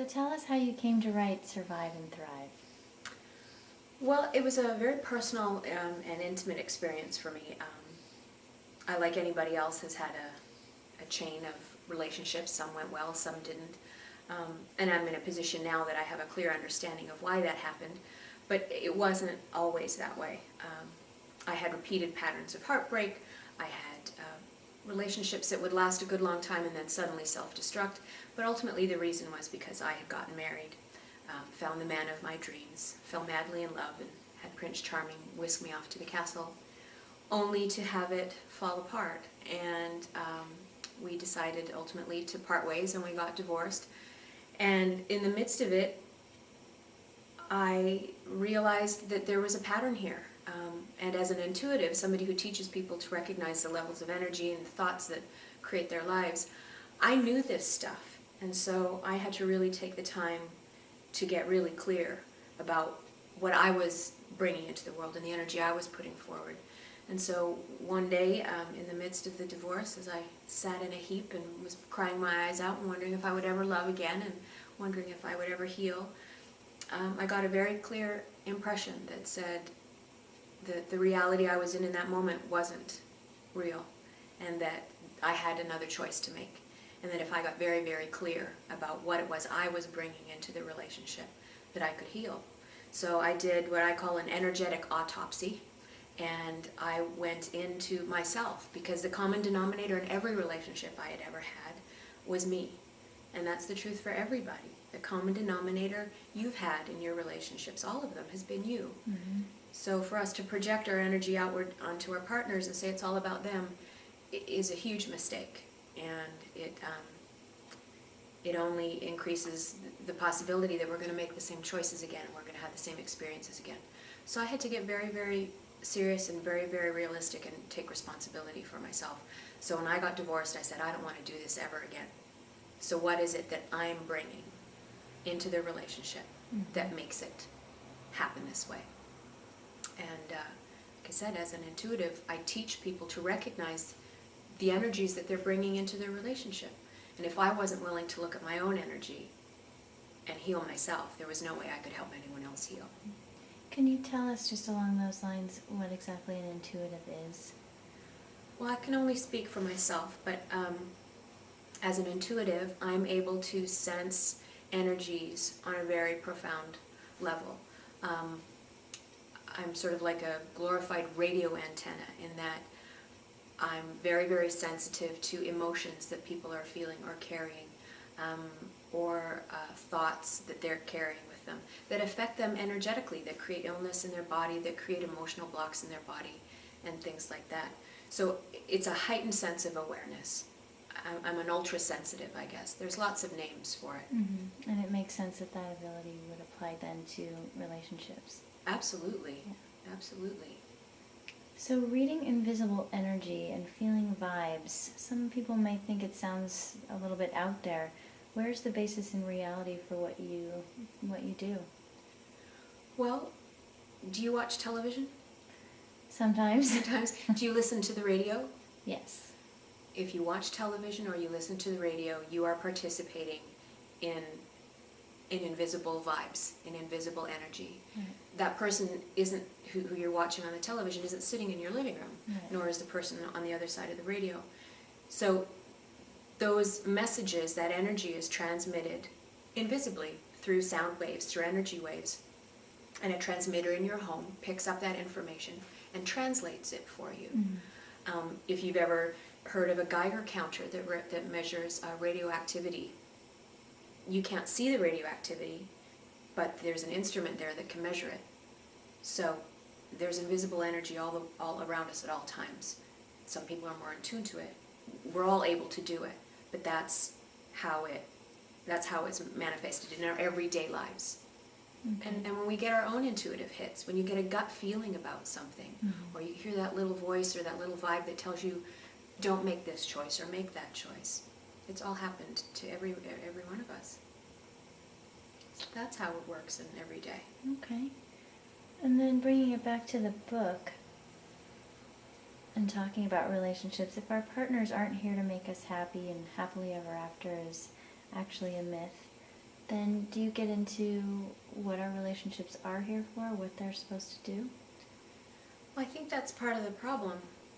So tell us how you came to write Survive and Thrive. Well, it was a very personal and intimate experience for me. I, like anybody else, has had a chain of relationships. Some went well, some didn't. And I'm in a position now that I have a clear understanding of why that happened. But it wasn't always that way. I had repeated patterns of heartbreak. I had relationships that would last a good long time and then suddenly self-destruct. But ultimately the reason was because I had gotten married, found the man of my dreams, fell madly in love, and had Prince Charming whisk me off to the castle, only to have it fall apart. And we decided ultimately to part ways, and we got divorced. And in the midst of it, I realized that there was a pattern here. And as an intuitive, somebody who teaches people to recognize the levels of energy and the thoughts that create their lives, I knew this stuff. And so I had to really take the time to get really clear about what I was bringing into the world and the energy I was putting forward. And so one day, in the midst of the divorce, as I sat in a heap and was crying my eyes out and wondering if I would ever love again and wondering if I would ever heal, I got a very clear impression that said that the reality I was in that moment wasn't real, and that I had another choice to make. And that if I got very, very clear about what it was I was bringing into the relationship, that I could heal. So I did what I call an energetic autopsy, and I went into myself, because the common denominator in every relationship I had ever had was me. And that's the truth for everybody. The common denominator you've had in your relationships, all of them, has been you. Mm-hmm. So for us to project our energy outward onto our partners and say it's all about them is a huge mistake. And it only increases the possibility that we're going to make the same choices again, and we're going to have the same experiences again. So I had to get very, very serious and very, very realistic and take responsibility for myself. So when I got divorced, I said, I don't want to do this ever again. So what is it that I'm bringing into the relationship that makes it happen this way? And like I said, as an intuitive, I teach people to recognize the energies that they're bringing into their relationship. And if I wasn't willing to look at my own energy and heal myself, there was no way I could help anyone else heal. Can you tell us, just along those lines, what exactly an intuitive is? Well, I can only speak for myself, but as an intuitive, I'm able to sense energies on a very profound level. I'm sort of like a glorified radio antenna in that I'm very, very sensitive to emotions that people are feeling or carrying, or thoughts that they're carrying with them that affect them energetically, that create illness in their body, that create emotional blocks in their body, and things like that. So it's a heightened sense of awareness. I'm an ultra-sensitive, I guess. There's lots of names for it. Mm-hmm. And it makes sense that that ability would apply then to relationships. Absolutely. Yeah. Absolutely. So reading invisible energy and feeling vibes, some people might think it sounds a little bit out there. Where's the basis in reality for what you do? Well, do you watch television? Sometimes. Sometimes. Do you listen to the radio? Yes. If you watch television or you listen to the radio, you are participating in invisible vibes, in invisible energy. Right. That person isn't, who you're watching on the television, isn't sitting in your living room, right, nor is the person on the other side of the radio. So those messages, that energy is transmitted invisibly through sound waves, through energy waves. And a transmitter in your home picks up that information and translates it for you. Mm-hmm. If you've ever heard of a Geiger counter that measures radioactivity, you can't see the radioactivity, but there's an instrument there that can measure it. So there's invisible energy all around us at all times. Some people are more in tune to it. We're all able to do it, but that's how it's manifested in our everyday lives. Okay. And when we get our own intuitive hits, when you get a gut feeling about something, mm-hmm, or you hear that little voice or that little vibe that tells you, don't make this choice or make that choice. It's all happened to every one of us. So that's how it works in every day. Okay. And then bringing it back to the book and talking about relationships, if our partners aren't here to make us happy and happily ever after is actually a myth, then do you get into what our relationships are here for, what they're supposed to do? Well, I think that's part of the problem.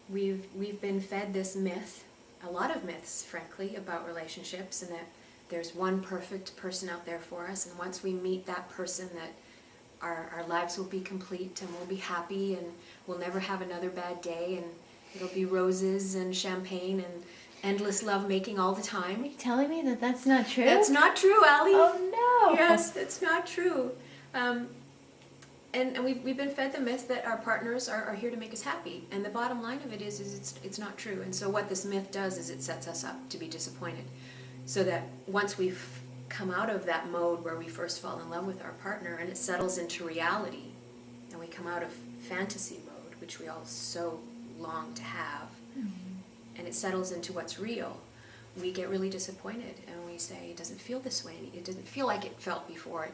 We've been fed this myth, a lot of myths, frankly, about relationships, and that there's one perfect person out there for us, and once we meet that person, that our lives will be complete and we'll be happy and we'll never have another bad day, and it'll be roses and champagne and endless love making all the time. Are you telling me that that's not true? That's not true, Allie. Oh no! Yes, it's not true. And we've been fed the myth that our partners are here to make us happy. And the bottom line of it is it's not true. And so what this myth does is it sets us up to be disappointed. So that once we've come out of that mode where we first fall in love with our partner and it settles into reality, and we come out of fantasy mode, which we all so long to have, and it settles into what's real, we get really disappointed and we say, it doesn't feel this way. It doesn't feel like it felt before.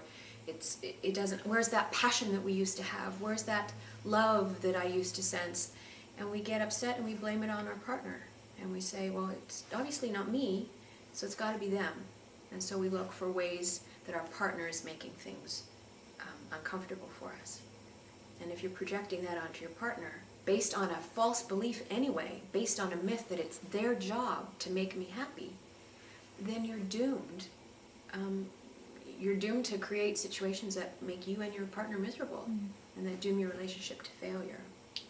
It doesn't, where's that passion that we used to have? Where's that love that I used to sense? And we get upset and we blame it on our partner. And we say, well, it's obviously not me, so it's got to be them. And so we look for ways that our partner is making things uncomfortable for us. And if you're projecting that onto your partner, based on a false belief anyway, based on a myth that it's their job to make me happy, then you're doomed. You're doomed to create situations that make you and your partner miserable, and that doom your relationship to failure.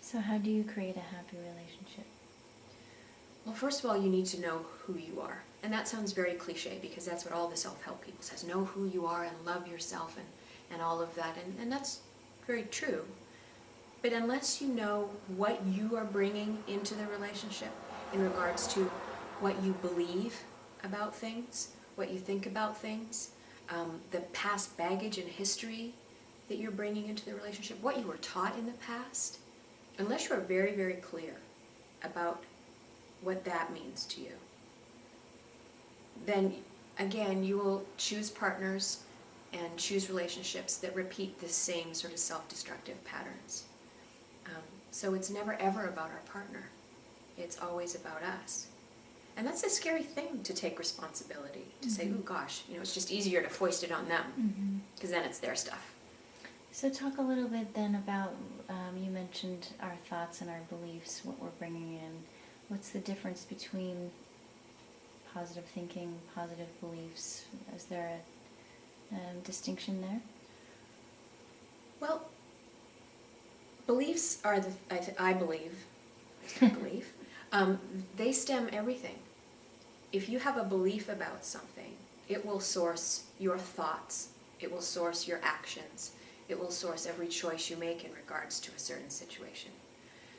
So how do you create a happy relationship? Well, first of all, you need to know who you are. And that sounds very cliche because that's what all the self-help people says. Know who you are and love yourself and all of that. And that's very true. But unless you know what you are bringing into the relationship in regards to what you believe about things, what you think about things, the past baggage and history that you're bringing into the relationship, what you were taught in the past, unless you're very, very clear about what that means to you, then again, you will choose partners and choose relationships that repeat the same sort of self-destructive patterns. So it's never ever about our partner. It's always about us. And that's a scary thing, to take responsibility, to say, oh gosh, it's just easier to foist it on them, because then it's their stuff. So talk a little bit then about, you mentioned our thoughts and our beliefs, what we're bringing in. What's the difference between positive thinking, positive beliefs? Is there a distinction there? Well, beliefs are I believe, they stem everything. If you have a belief about something, it will source your thoughts, it will source your actions, it will source every choice you make in regards to a certain situation.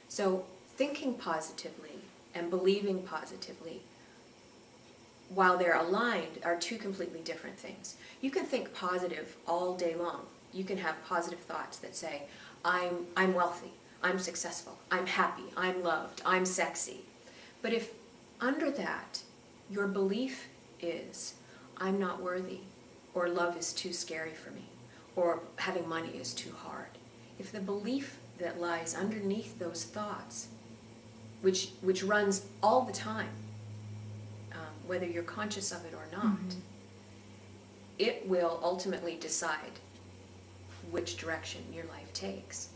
So thinking positively and believing positively, while they're aligned, are two completely different things. You can think positive all day long. You can have positive thoughts that say, I'm wealthy, I'm successful, I'm happy, I'm loved, I'm sexy. But if under that your belief is, I'm not worthy, or love is too scary for me, or having money is too hard, if the belief that lies underneath those thoughts, which runs all the time, whether you're conscious of it or not, it will ultimately decide which direction your life takes.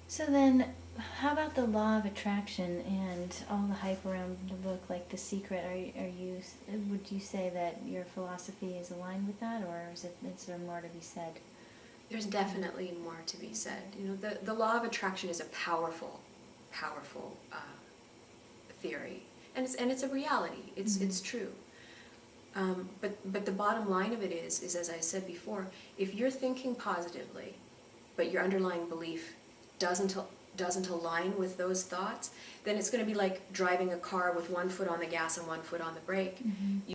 So then, how about the law of attraction and all the hype around the book, like The Secret? Would you say that your philosophy is aligned with that, or is there more to be said? There's definitely more to be said. The law of attraction is a powerful theory, and it's a reality. It's true. But the bottom line of it is as I said before, if you're thinking positively, but your underlying belief doesn't align with those thoughts, then it's going to be like driving a car with one foot on the gas and one foot on the brake.